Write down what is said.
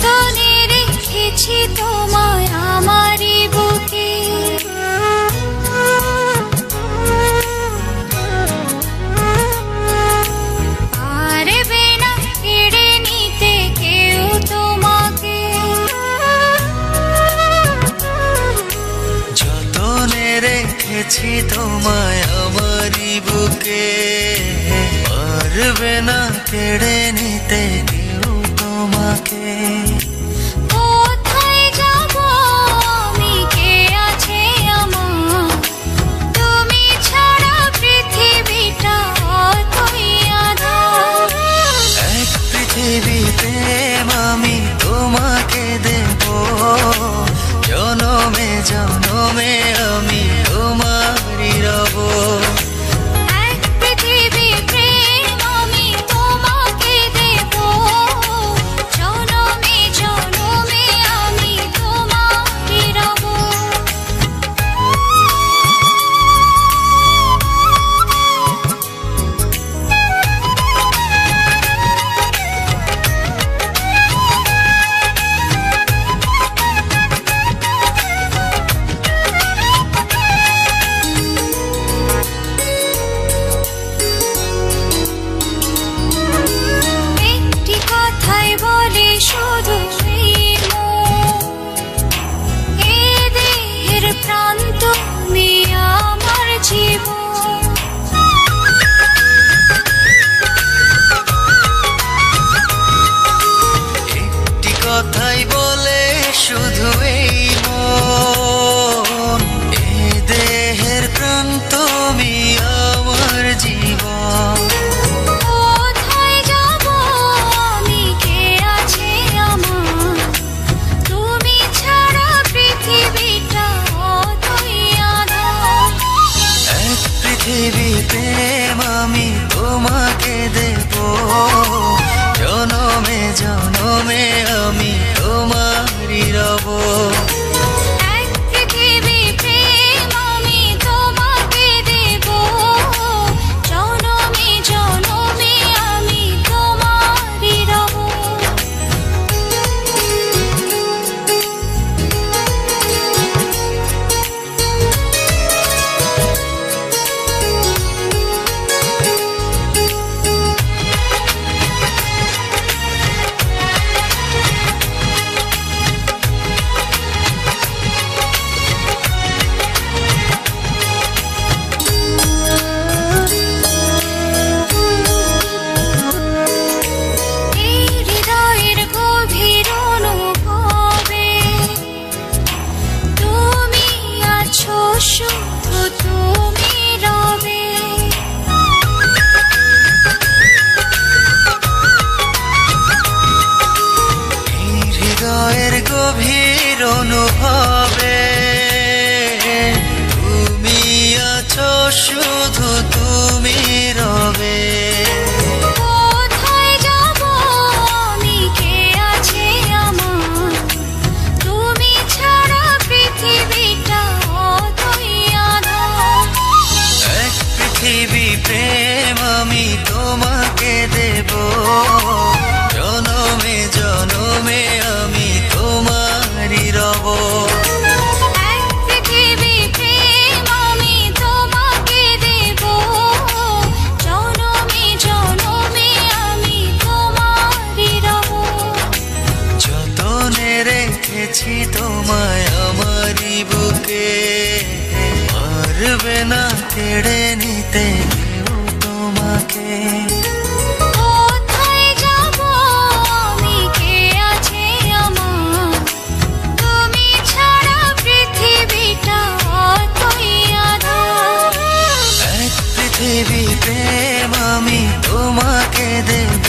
যতনে রেখেছি তোমায় আমারই বুকে, পারবে না কেড়ে নিতে কেউ তোমাকে। যতনে রেখেছি তোমায় আমারই বুকে, পারবে না কেড়ে নিতে কেউ তোমাকে। কোথায় যাব আমি, কে আছে আমার, তুমি ছাড়া পৃথিবীটা অতই আঁধার। এক পৃথিবী প্রেম আমি তোমাকে দেব, জনমে জনমে আমি তোমারই রব। এক পৃথিবী প্রেম আমি তোমাকে দেব, জনমে জনমে আমি তোমারই রব। একটি কথাই বলে শুধু এই মন, এ দেহের প্রাণ তুমি আমার জীবন। একটি কথাই বলে শুধু এই মন, এই দেহের প্রাণ তুমি আমার জীবন। কোথায় যাব আমি, কে আছে আমার, তুমি ছাড়া পৃথিবীটা অতই আঁধার। এক পৃথিবী প্রেম আমি তোমাকে দেব, জনমে জনমে আমি তোমারই রব। এক পৃথিবী প্রেম আমি তোমাকে দেব, জনমে জনমে আমি তোমারই রব। এই হৃদয়ের গভীর অনুভবে তুমি আছো, শুধু তুমি রবে। এই হৃদয়ের গভীর অনুভবে তুমি আছো, শুধু তুমি রবে। কোথায় যাব আমি, কে আছে আমার, তুমি ছাড়া পৃথিবীটা অতই আঁধার। এক পৃথিবী প্রেম আমি তোমাকে দেব, জনমে জনমে আমি তোমারই রব। এক পৃথিবী প্রেম আমি তোমাকে দেব, জনমে জনমে আমি তোমারই রব। যতনে রেখেছি তোমায় আমারই বুকে, পারবে না কেড়ে নিতে কেউ তোমাকে। কোথায় যাব আমি, কে আছে আমার, তুমি ছাড়া পৃথিবীটা অতই আঁধার। এক পৃথিবী প্রেম আমি তোমাকে দেব,